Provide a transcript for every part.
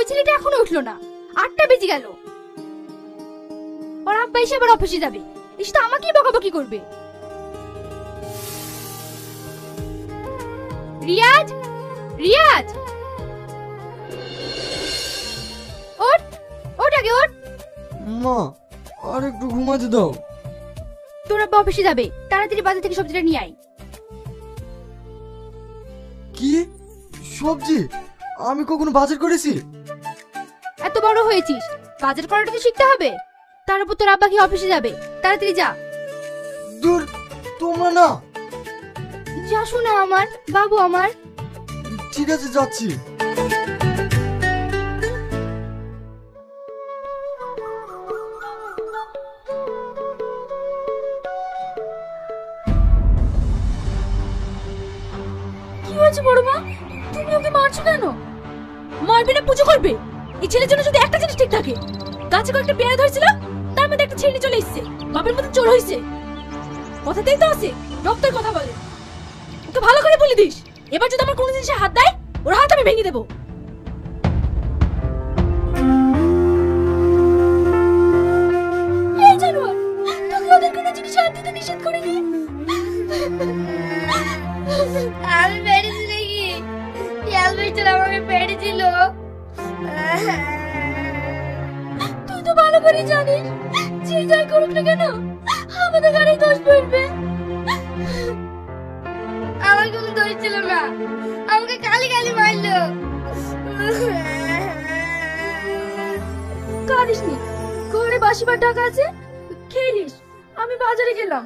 ওই ছেলেটা এখনো উঠলো না, 8টা বেজে গেল। ওর আব্বা এসে আবার অফিসে যাবে, এসে তো আমাকেই বকাবকি করবে। রিয়াজ, রিয়াজ, ওঠ, ওঠ আগে ওঠ। মা, আর একটু ঘুমাতে দাও। তোর আব্বা অফিসে যাবে, তাড়াতাড়ি বাজার থেকে সবজিটা নিয়ে আয়। কি সবজি? আমি কখনো বাজার করেছি? এত বড় হয়েছিস, বাজার করাটা তো শিখতে হবে। তার উপর তোর আব্বা কি অফিসে যাবে, তাড়াতাড়ি যা। দূর, তোমরা না। যা শোনা আমার বাবু আমার। ঠিক আছে, যাচ্ছি। কি হয়েছে বড় মা, তুমি ওকে মারছো কেন? মারবে না পুজো করবে? এই ছেলের জন্য যদি একটা জিনিস ঠিক থাকে, গাছে কয়েকটা পেয়ারা ধরেছিল, তার মধ্যে একটা ছেলে চলে এসেছে, বাপের মতো চোর হয়েছে। কথাতেই তো আছে, রক্তের কথা বলে। ওকে ভালো করে বলে দিস, এবার যদি আমার কোনো জিনিসে হাত দেয়, ওর হাত আমি ভেঙে দেবো। এই জানোয়ার, তোকে ওদের কোনো জিনিসে হাত দিতে নিষেধ করিনি। আমি পেরেছি নাকি? অ্যালবেস্টার আমাকে পেরেছিল। তুই তো ভালো করে জানিস, যে যাই করুক না কেন আমাদের গাড়ি দোষ পড়বে। আমার কোনো দোষ ছিল না, আমাকে কালি কালি মারলো। কাঁদিস নি, ঘরে বাসিবার টাকা আছে, খেয়ে নিস। আমি বাজারে গেলাম।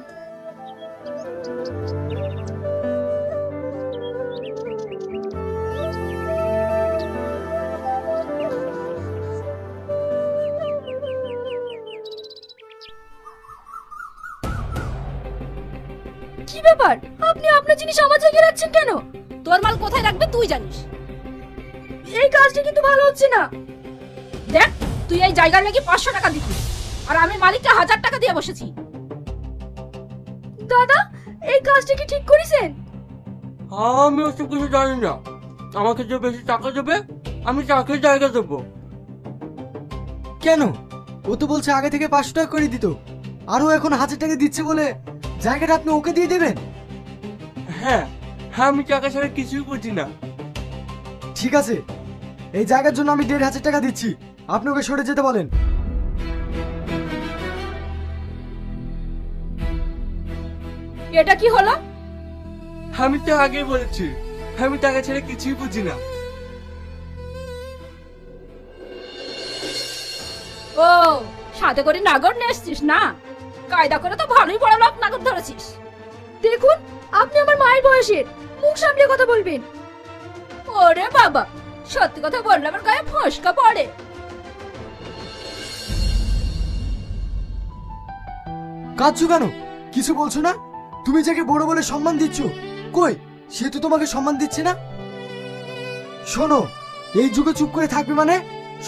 কি ব্যাপার, আপনি আপনার জিনিস আমার জায়গায় রাখছেন কেন? তোর মাল কোথায় রাখবে তুই জানিস। এই কাজটা কিন্তু ভালো হচ্ছে না। দেখ, তুই এই জায়গার নাকি 500 টাকা দিছিস, আর আমি মালিককে 1000 টাকা দিয়ে বসেছি। দাদা, এই কাজটা কি ঠিক করেছেন? আমি ওসব কিছু জানি না। আমাকে যে বেশি টাকা দেবে, আমি তাকে জায়গা দেবো। কেন? ও তো বলছে আগে থেকে 500 টাকা করে দিত, আর ও এখন 1000 টাকা দিচ্ছে বলে জায়গাটা আপনি ওকে দিয়ে দেবেন? হ্যাঁ, আমি টাকা ছাড়া কিছুই বুঝি না। ঠিক আছে, এই জায়গার জন্য আমি 1500 টাকা দিচ্ছি, আপনি ওকে সরে যেতে বলেন। এটা কি হলো? আমি তো আগেই বলেছি, আমি টাকা ছাড়া কিছুই বুঝি না। ও, সাথে করে নাগর নিয়ে এসছিস না? কায়দা করে তো ভালোই বড় লোক নাগর ধরেছিস। দেখুন, আপনি আমার মায়ের বয়সের, মুখ সামলে কথা বলবেন। ওরে বাবা, সত্যি কথা বললে আমার গায়ে ফসকা পড়ে। কাঁদছো কেন? কিছু বলছো না? তুমি যাকে বড় বলে সম্মান দিচ্ছ, কই সে তো তোমাকে সম্মান দিচ্ছে না। শোনো, এই যুগে চুপ করে থাকবে মানে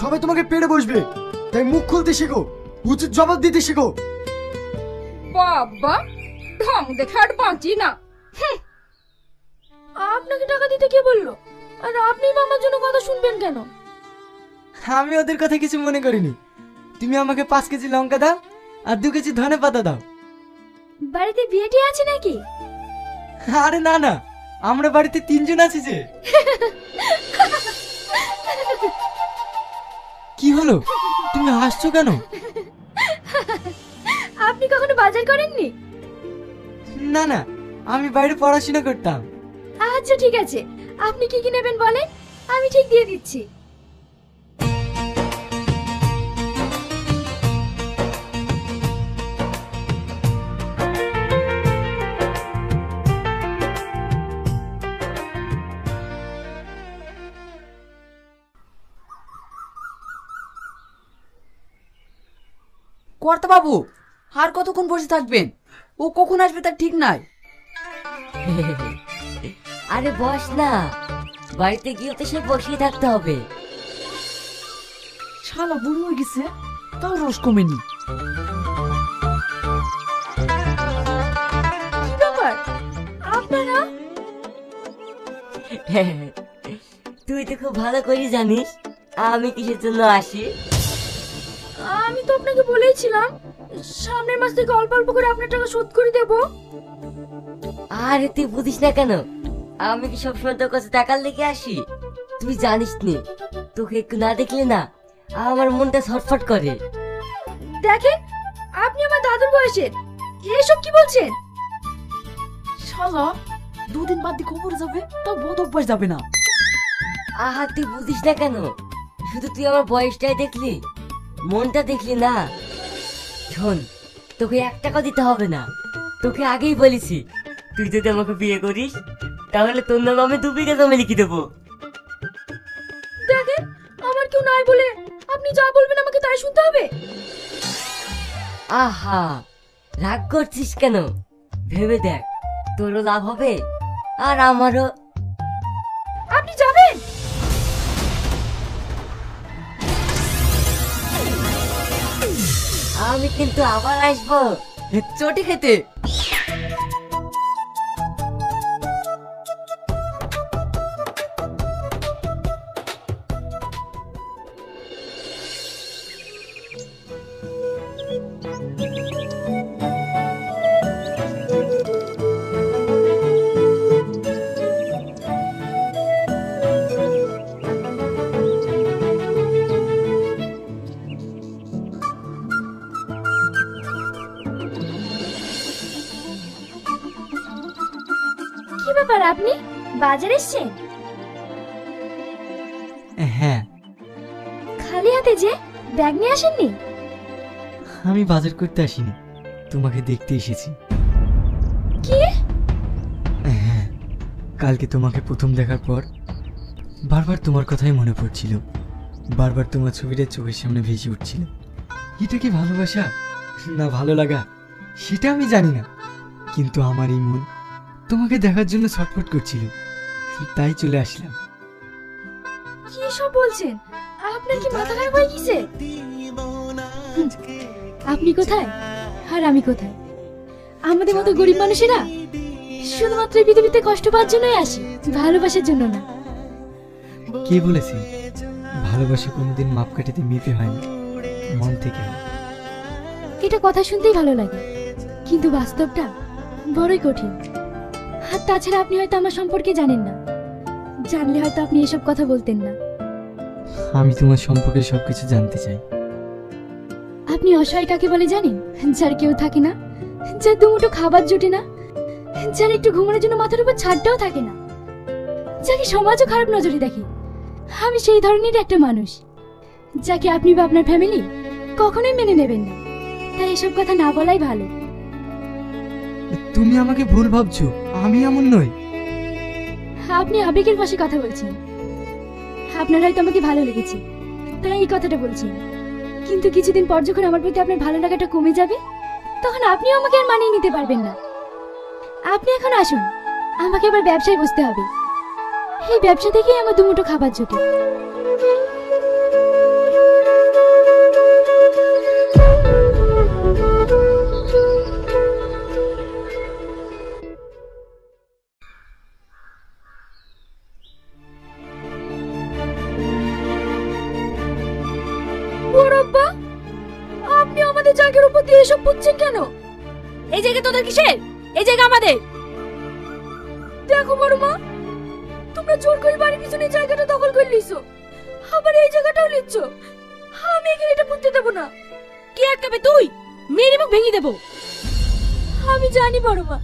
সবাই তোমাকে পেড়ে বসবে, তাই মুখ খুলতে শেখো, উচিত জবাব দিতে শেখো। বাবা, ঢং দেখে আর বাঁচি না। আপনাকে টাকা দিতে কে বললো? আর আপনি আমার জন্য কথা শুনবেন কেন? আমি ওদের কথা কিছু মনে করিনি। তুমি আমাকে 5 কেজি লঙ্কা দাও আর 2 কেজি ধনে পাতা দাও। বাড়িতে বিয়েটি আছে নাকি? আরে না না, আমরা বাড়িতে 3 জন আছি যে। কি হলো, তুমি হাসছো কেন? আপনি কখনো বাজার করেননি? না না, আমি বাইরে পড়াশোনা করতাম। আচ্ছা ঠিক আছে, আপনি কি কি নেবেন বলেন, আমি ঠিক দিয়ে দিচ্ছি। কর্তা বাবু, আর কতক্ষণ বসে থাকবেন? ও কখন আসবে তার ঠিক নাই। আরে বস না, বাড়িতে গিয়ে তো সে বসেই থাকতে হবে। শালা বুড়ো হয়ে গেছে, তাও রস কমেনি। কি ব্যাপার আপনারা? তুই তো খুব ভালো করে জানিস আমি কিসের জন্য আসি? আমি তো আপনাকে বলেইছিলাম সামনের মাস থেকে অল্প অল্প করে আপনার টাকা শোধ করে দেব। আরে তুই বুঝিস না কেন? আমি কি সবসময় তোর কাছে টাকার লেগে আসি? তুই জানিস নি, তোকে একটু না দেখলে না আমার মনটা ছটফট করে। দেখেন, আপনি আমার দাদুর বয়সের, এসব কি বলছেন? শালা দুদিন বাদ দিয়ে খবর যাবে, তাও বদ অভ্যাস যাবে না। আহা তুই বুঝিস না কেন? শুধু তুই আমার বয়সটাই দেখলি, মনটা দেখলি না। শোন, তোকে 1 টাকা দিতে হবে না। তোকে আগেই বলেছি, তুই যদি আমাকে বিয়ে করিস তাহলে তোর নামে আমি 2 বিঘা জমি লিখে দেবো। দেখেন, আমার কেউ নাই বলে আপনি যা বলবেন আমাকে তাই শুনতে হবে? আহা রাগ করছিস কেন? ভেবে দেখ, তোরও লাভ হবে আর আমারও। আপনি যাবেন? আমি কিন্তু আবার আসবো চটি খেতে। কি ব্যাপার, আপনি বাজারে এসেছেন? হ্যাঁ, খালি হাতে যে, ব্যাগ নিয়ে আসেননি? আমি বাজার করতে আসিনি, তোমাকে দেখতে এসেছি। কি? হ্যাঁ, কালকে তোমাকে প্রথম দেখার পর বারবার তোমার কথাই মনে পড়ছিল, বারবার তোমার ছবিটা চোখের সামনে ভেসে উঠছিল। এটা কি ভালোবাসা না ভালো লাগা সেটা আমি জানি না, কিন্তু আমার এই মন তোমাকে দেখার জন্য ছটফট করছিল, তাই চলে আসলাম। কি সব বলছেন? আপনার কি মাথা খারাপ হয়ে গেছে? আপনি কোথায় আর আমি কোথায়? আমাদের মতো গরিব মানুষেরা শুধুমাত্র এই পৃথিবীতে কষ্ট পাওয়ার জন্যই আসি, ভালোবাসার জন্য না। কে বলেছে ভালোবাসা কোনোদিন মাপকাঠিতে মেপে হয় না, মন থেকে হয়? এটা কথা শুনতেই ভালো লাগে, কিন্তু বাস্তবটা বড়ই কঠিন। আর তাছাড়া আপনি হয়তো আমার সম্পর্কে জানেন না, জানলে হয়তো আপনি এসব কথা বলতেন না। আমি তোমার সম্পর্কে সবকিছু জানতে চাই। আপনি অসহায় কাকে বলে জানেন? যার কেউ থাকে না, যার দুমুঠো খাবার জোটে না, যার একটু ঘুমানোর জন্য মাথার উপর ছাদটাও থাকে না, যাকে সমাজও খারাপ নজরে দেখে। আমি সেই ধরনের একটা মানুষ, যাকে আপনি বা আপনার ফ্যামিলি কখনোই মেনে নেবেন না। তাই এসব কথা না বলাই ভালো। তুমি আমাকে ভুল ভাবছো, আমি এমন নই। আপনি আবেগের বশে কথা বলছেন। আপনার হয়তো আমাকে ভালো লেগেছে, তাই এই কথাটা বলছেন, কিন্তু কিছুদিন পর যখন আমার প্রতি আপনার ভালো লাগাটা কমে যাবে, তখন আপনিও আমাকে আর মানিয়ে নিতে পারবেন না। আপনি এখন আসুন, আমাকে আবার ব্যবসায় বসতে হবে। এই ব্যবসা থেকেই আমার দুমুঠো খাবার জোটে। বড়ব্বা, আপনি আমাদের জায়গার উপর দিয়ে এসব পুচ্ছেন কেন? এই জায়গা তোদের কিসের? এই জায়গা আমাদের। দেখো বড় মা, তোমরা জোর করে বাড়ির পিছনে জায়গাটা দখল করে লিছো, আবার এই জায়গাটাও লিচ্ছ। আমি এখানে এটা পুঁততে দেবো না। কে আটকাবে? তুই? মেরে মুখ ভেঙে দেবো। আমি জানি বড় মা,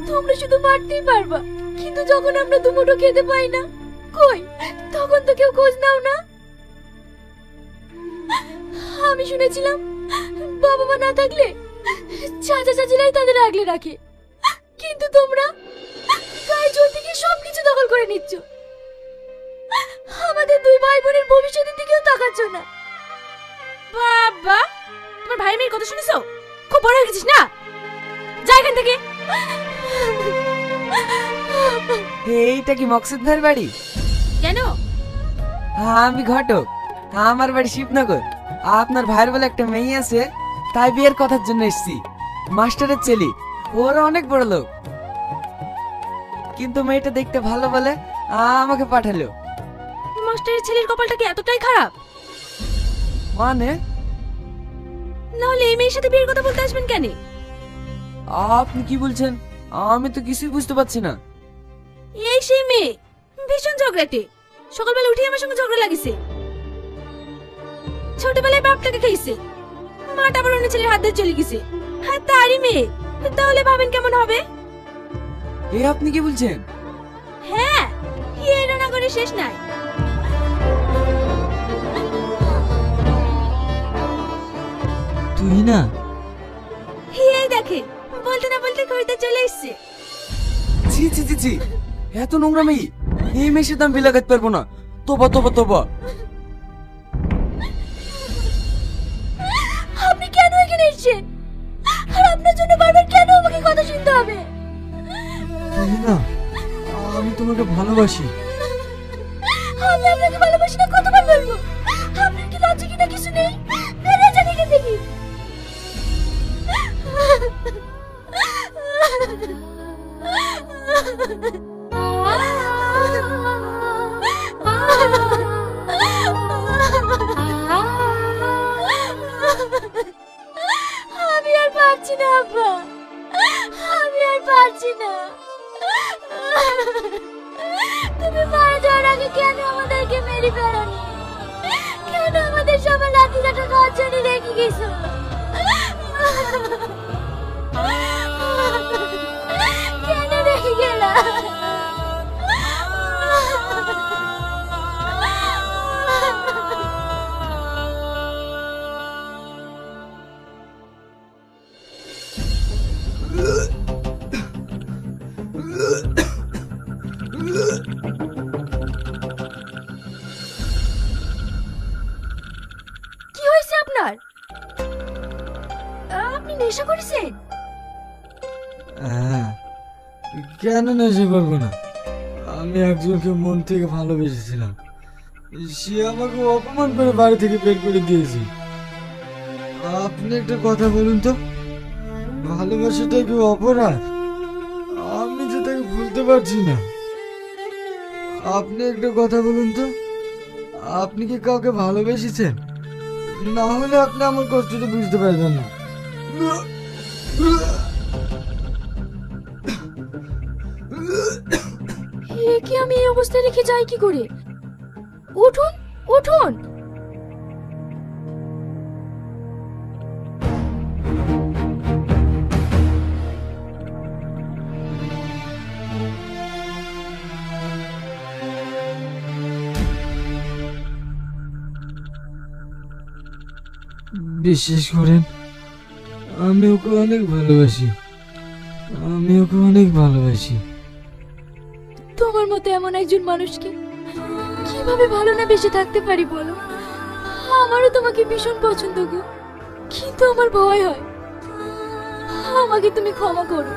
তোমরা শুধু মারতেই পারবা, কিন্তু যখন আমরা দুমুঠো খেতে পাই না, কই তখন তো কেউ খোঁজ নাও না। আমি শুনেছিলাম বাবা মা না থাকলে চাচা চাচিরাই তাদের আগলে রাখে, কিন্তু তোমরা গায়ে জোর থেকে সবকিছু দখল করে নিচ্ছ। আমাদের 2 ভাই বোনের ভবিষ্যতের দিকেও তাকাচ্ছ না। বাবা, তোমার ভাই মেয়ের কথা শুনেছো? খুব বড় হয়ে গেছিস না? যা এখান থেকে। এইটা কি মকসুদ ভাইয়ের বাড়ি? কেন? আমি ঘটক, আমার বাড়ি শিবনগর। আপনার ভাইয়ের বলে একটা মেয়ে আছে, তাই বিয়ের কথার জন্য এসেছি। মাস্টারের ছেলে, ওরা অনেক বড় লোক, কিন্তু মেয়েটা দেখতে ভালো বলে আমাকে পাঠালো। মাস্টারের ছেলের কপালটা কি এতটাই খারাপ? মানে নাহলে এই মেয়ের সাথে বিয়ের কথা বলতে আসবেন কেন? আপনি কি বলছেন? আমি তো কিছুই বুঝতে পারছি না। এই সেই মেয়ে, ভীষণ ঝগড়াটে। সকালবেলা উঠে আমার সঙ্গে ঝগড়া লাগিছে। ছোটবেলায় বাপটাকে খেয়েছে, মাটা আবার অন্য ছেলের হাত ধরে চলে গেছে। হ্যাঁ, তারই মেয়ে। তাহলে ভাবেন কেমন হবে? এ আপনি কি বলছেন? হ্যাঁ, এই রান্না করে শেষ নাই। তুই না? এই দেখে, বলতে না বলতে কইতে চলে এসেছে। ছি ছি ছি ছি, এত নোংরা মেয়ে, এই মেয়ের সাথে আমি বিয়ে লাগাতে পারবো না। তোবা তোবা তোবা। আপনি কেন এখানে এসেছেন? আর আপনার জন্য বারবার কেন আমাকে কথা শুনতে হবে? তুই না, আমি তোমাকে ভালোবাসি। আমি আপনাকে ভালোবাসি না কতবার বলবো? আপনার কি লজ্জা কিনা কিছু নেই? বেরিয়ে যান এখান থেকে। আমি আর পারছি না আব্বা, আমি আর পারছি না। তুমি মারা যাওয়ার আগে কেন আমাদেরকে মেরে ফেলোনি? কেন আমাদের সবার লাঠি লাঠা খাওয়ার জন্য রেখে গেছো? কেন রেখে গেলা? কি হয়েছে আপনার? আপনি নেশা করেছেন? হ্যাঁ, কেন নেশা করবো না? আমি একজনকে মন থেকে ভালোবেসেছিলাম। সে আমাকে অপমান করে বাড়ি থেকে বের করে দিয়েছে। আপনি একটা কথা বলুন তো, ভালোবাসাটা কি অপরাধ? আমি যে তাকে ভুলতে পারছি না। আপনি একটা কথা বলুন তো, আপনি কি কাউকে ভালোবেসেছেন? না হলে আপনি আমার কষ্টটা বুঝতে পারবেন না। কি আমি এই অবস্থায় রেখে যাই কি করে? উঠুন, উঠুন। বিশ্বাস করেন, আমি ওকে অনেক ভালোবাসি। আমি ওকে অনেক ভালোবাসি। তোমার মতো এমন একজন মানুষকে কিভাবে ভালো না বেঁচে থাকতে পারি বলো? আমারও তোমাকে ভীষণ পছন্দ গো, কিন্তু আমার ভয় হয়। আমাকে তুমি ক্ষমা করো।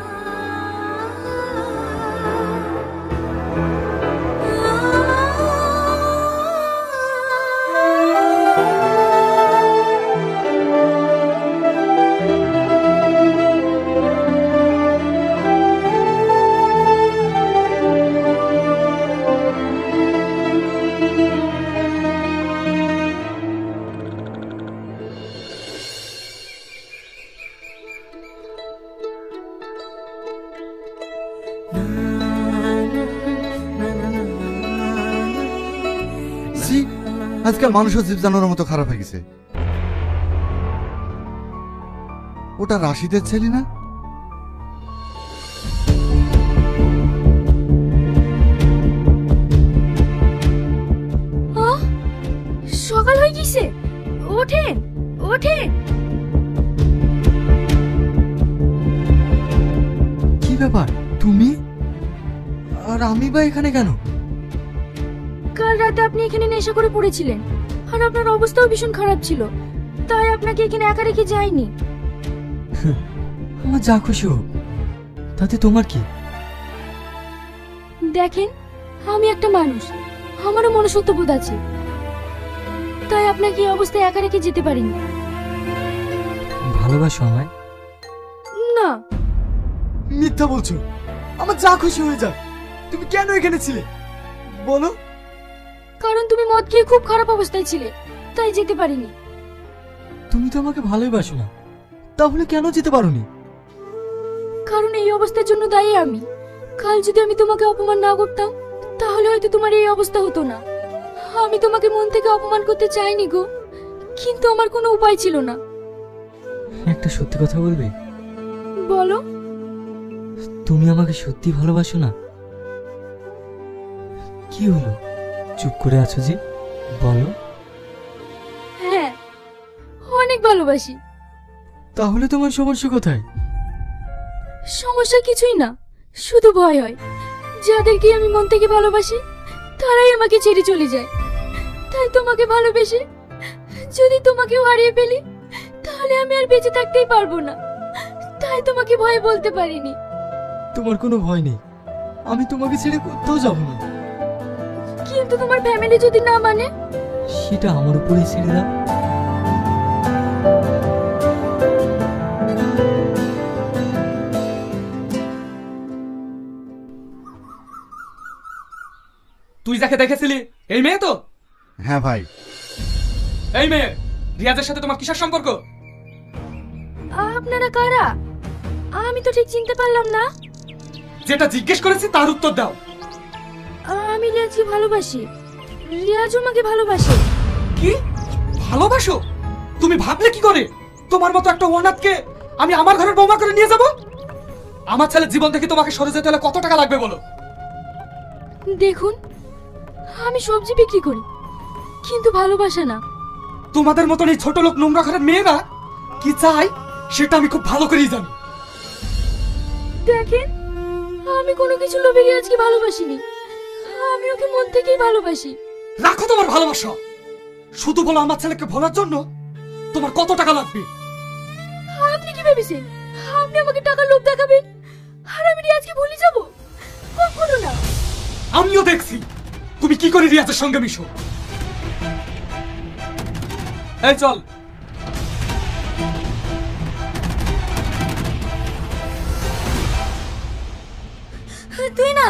আজকাল মানুষও জীব জানোয়ারের মতো খারাপ হয়ে গেছে। ওটা রাশিদের ছেলে না? সকাল হয়ে গেছে, ওঠেন ওঠেন। কি ব্যাপার, তুমি? আর আমি বা এখানে কেন? কাল রাতে আপনি এখানে নেশা করে পড়েছিলেন, আর আপনার অবস্থাও ভীষণ খারাপ ছিল, তাই আপনাকে এখানে একা রেখে যাইনি। আমার যা খুশি হোক, তাতে তোমার কি? দেখেন, আমি একটা মানুষ, আমারও মনুষ্যত্ব বোধ আছে, তাই আপনাকে এই অবস্থায় একা রেখে যেতে পারিনি। ভালোবাসো আমায়? না। মিথ্যা বলছো। আমার যা খুশি হয়ে যাক। তুমি কেন এখানে ছিলে বলো? কারণ তুমি মদ খেয়ে খুব খারাপ অবস্থায় ছিলে, তাই যেতে পারিনি। তুমি তো আমাকে ভালোই বাসো না, তাহলে কেন যেতে পারোনি? কারণ এই অবস্থার জন্য দায়ী আমি। কাল যদি আমি তোমাকে অপমান না করতাম, তাহলে হয়তো তোমার এই অবস্থা হতো না। আমি তোমাকে মন থেকে অপমান করতে চাইনি গো, কিন্তু আমার কোনো উপায় ছিল না। একটা সত্যি কথা বলবে? বলো। তুমি আমাকে সত্যি ভালোবাসো না? কি হলো, চুপ করে আছো যে? বলো। হ্যাঁ, অনেক ভালোবাসি। তাহলে তোমার সমস্যা কোথায়? সমস্যা কিছুই না, শুধু ভয় হয়। যাদেরকে আমি মন থেকে ভালোবাসি তারাই আমাকে ছেড়ে চলে যায়। তাই তোমাকে ভালোবেসে যদি তোমাকেও হারিয়ে ফেলি, তাহলে আমি আর বেঁচে থাকতেই পারবো না। তাই তোমাকে ভয়ে বলতে পারিনি। তোমার কোনো ভয় নেই, আমি তোমাকে ছেড়ে কোথাও যাব না। কিন্তু তোমার ফ্যামিলি যদি না মানে? সেটা আমার উপরেই ছেড়ে দাও। তুই যাকে দেখেছিলি এই মেয়ে তো? হ্যাঁ ভাই। এই মেয়ে রিয়াজের সাথে তোমার কিসের সম্পর্ক? আপনারা কারা? আমি তো ঠিক চিনতে পারলাম না। যেটা জিজ্ঞেস করেছি তার উত্তর দাও। আমি রিয়াজকে ভালোবাসি, রিয়াজ আমাকে ভালোবাসে। কি ভালোবাসো? তুমি ভাবলে কি করে তোমার মতো একটা অনাথকে আমি আমার ঘরের বৌমা করে নিয়ে যাব? আমার ছেলের জীবন থেকে তোমাকে সরে যেতে হলে কত টাকা লাগবে বলো? দেখুন, আমি সবজি বিক্রি করি, কিন্তু ভালোবাসা না। তোমাদের মতন এই ছোট লোক নোংরা ঘরের মেয়েরা কি চাই সেটা আমি খুব ভালো করেই জানি। দেখেন, আমি কোনো কিছু লোভে রিয়াজকে ভালোবাসিনি। আমি ওকে মন থেকেই ভালোবাসি। রাখো তোমার ভালোবাসা, শুধু বলো আমার ছেলেকে ভোলার জন্য তোমার কত টাকা লাগবে? আপনি কি ভেবেছেন আপনি আমাকে টাকার লোভ দেখাবেন আর আমি রিয়াজকে ভুলে যাব? কখনো না। আমিও দেখছি তুমি কি করে রিয়াজের সঙ্গে মিশো। এই চল। তুই না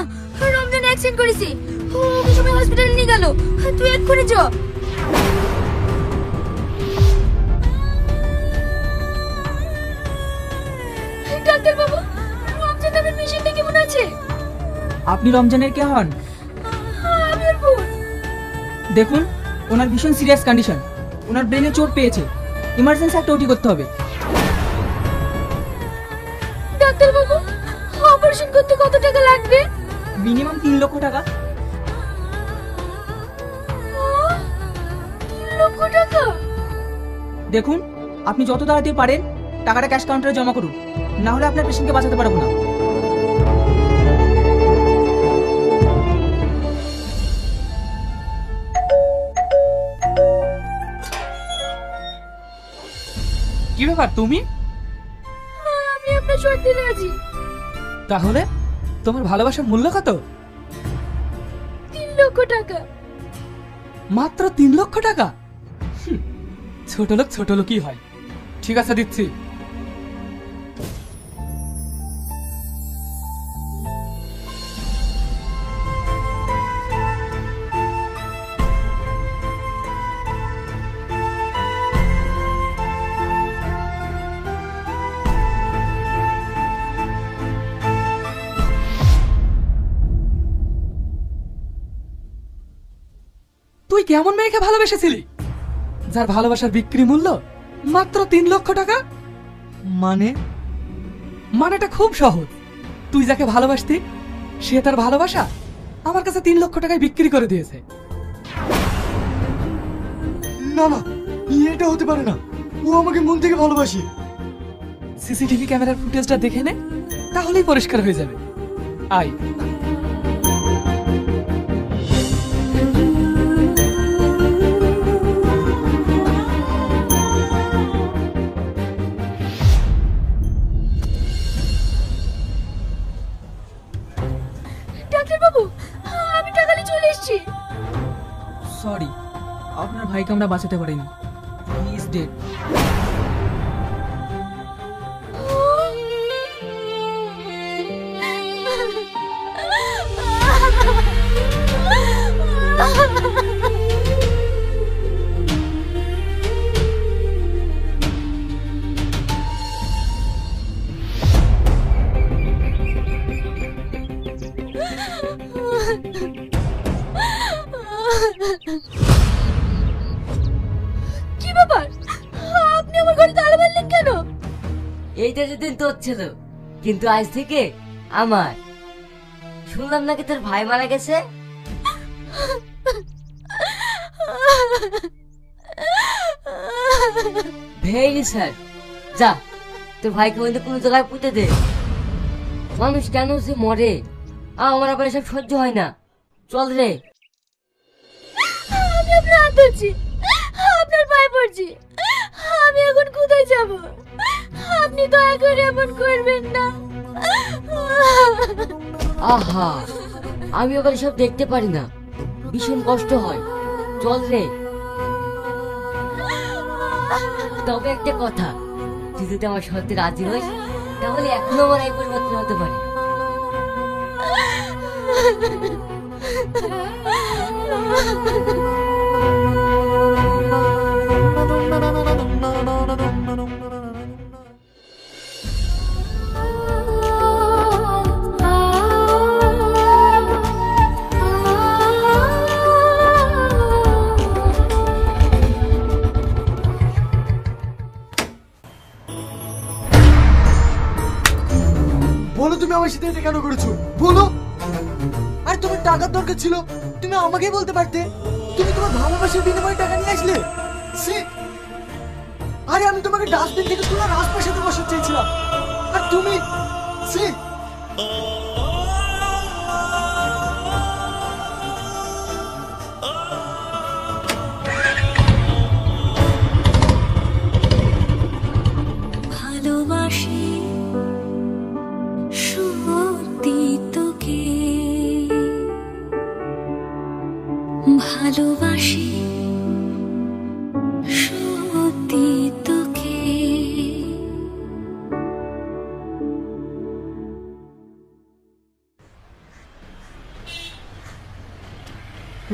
রমজান অ্যাক্সিডেন্ট করেছি, ওকে সবাই হসপিটালে নিয়ে গেল। তুই এক্ষুনি চ। ডাক্তার বাবু, রমজান নামের পেশেন্টটা কেমন আছে? আপনি রমজানের কে হন? আমি ওর বোন। দেখুন, ওনার ভীষণ সিরিয়াস কন্ডিশন, ওনার ব্রেনে চোট পেয়েছে, ইমার্জেন্সি একটা ওটি করতে হবে। ডাক্তার বাবু, অপারেশন করতে কত টাকা লাগবে? মিনিমাম 3 লক্ষ টাকা। 3 লক্ষ টাকা? দেখুন, আপনি যত তাড়াতাড়ি পারেন টাকাটা ক্যাশ কাউন্টারে জমা করুন, না হলে আপনার পেশেন্টকে বাঁচাতে পারবো না। কি ব্যাপার তুমি? আমি আপনার শর্তে রাজি। তাহলে তোমার ভালোবাসার মূল্য কত? 3 লক্ষ টাকা। মাত্র 3 লক্ষ টাকা? ছোট লোক ছোট লোকই হয়। ঠিক আছে, দিচ্ছি। তুই কেমন মেয়েকে ভালোবেসেছিলি যার ভালোবাসার বিক্রি মূল্য মাত্র 3 লক্ষ টাকা? মানেটা খুব সহজ। তুই যাকে ভালোবাসতি সে তার ভালোবাসা আমার কাছে 3 লক্ষ টাকায় বিক্রি করে দিয়েছে। না না, এটা হতে পারে না। ও আমাকে মন থেকে ভালোবাসে। সিসিটিভি ক্যামেরার ফুটেজটা দেখে নে, তাহলেই পরিষ্কার হয়ে যাবে। আয়। ডাক্তার বাবু, আমি টাকা নিয়ে চলে এসেছি। সরি, আপনার ভাইকে আমরা বাঁচাতে পারিনি, হি ইজ ডেড। Ah! কি ব্যাপার, আপনি আমার ঘরে তালা মারলেন কেন? এইটা যেদিন তোর ছিল, কিন্তু আজ থেকে আমার। শুনলাম নাকি তোর ভাই মারা গেছে। ভেরি স্যার, যা তোর ভাইকে ওই কোনো জায়গায় পুঁতে দে। মানুষ কেন সে মরে, আমার আবার এসব সহ্য হয় না। চল রে। আমি আপনার হাত ধরছি, আপনার পায়ে পড়ছি। আমি এখন কোথায় যাব? আপনি দয়া করে এমন করবেন না। আহা, আমি আবার এসব দেখতে পারি না, ভীষণ কষ্ট হয়। চল রে। তবে একটা কথা, তুই যদি আমার শর্তে রাজি হইস, তাহলে এখনো আমার এই পরিবর্তন হতে পারে। বলো তুমি আমার সাথে এটা কেন করেছো, বলো। আর তোমার টাকার দরকার ছিল, তুমি আমাকেই বলতে পারতে। তুমি তোমার ভালোবাসার বিনিময়ে টাকা নিয়ে আসলে। ছি! আরে আমি তোমাকে ডাস্টবিন থেকে তুলে রাস্তার বসাতে চেয়েছিলাম, আর তুমি ছি! ভালোবাসি সত্যি তোকে, ভালোবাসি সত্যি তোকে।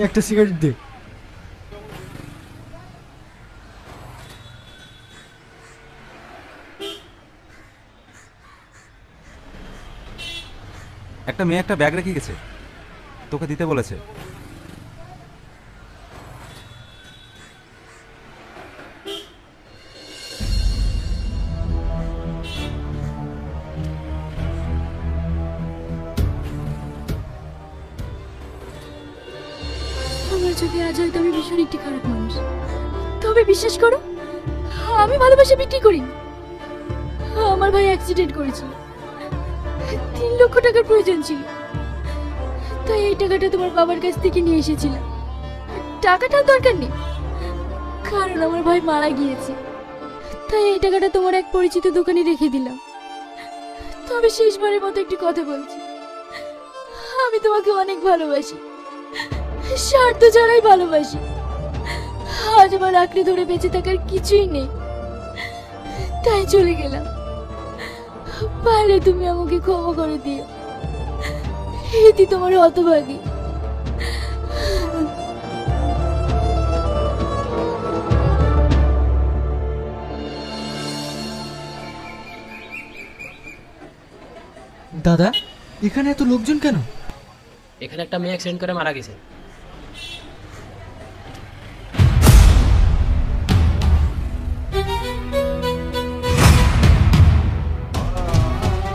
একটা সিগারেট দে। একটা মেয়ে একটা ব্যাগ রেখে গেছে, তোকে দিতে বলেছে। আমার যদি আজ হয়তো আমি ভীষণ একটি খারাপ মানুষ, তবে বিশ্বাস করো আমি ভালোবাসা বিক্রি করি। আমার ভাই অ্যাক্সিডেন্ট করেছিল, 3 লক্ষ টাকার প্রয়োজন ছিল, তাই এই টাকাটা তোমার বাবার কাছ থেকে নিয়ে এসেছিলাম। টাকাটার দরকার নেই, কারণ আমার ভাই মারা গিয়েছে, তাই এই টাকাটা তোমার এক পরিচিত দোকানে রেখে দিলাম। তবে শেষবারের মতো একটি কথা বলছি, আমি তোমাকে অনেক ভালোবাসি, স্বার্থ ছাড়াই ভালোবাসি। আজ আমার আঁকড়ে ধরে বেঁচে থাকার কিছুই নেই, তাই চলে গেলাম। পারলে তুমি আমাকে ক্ষমা করে দিও, এটি তোমার হতভাগী। দাদা, এখানে এত লোকজন কেন? এখানে একটা মেয়ে অ্যাক্সিডেন্ট করে মারা গেছে।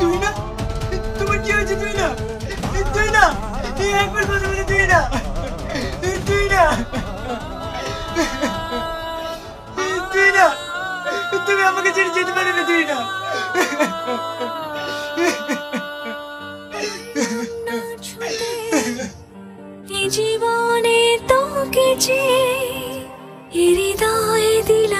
তুই না, তোমার কি হয়েছে? তুই না, তুই না, একবার কথা বলে তুই না, তুই না, তুই না, তুমি আমাকে ছেড়ে যেতে পারবে না, তুই না। জীবনে তোকে যে হৃদয় দিল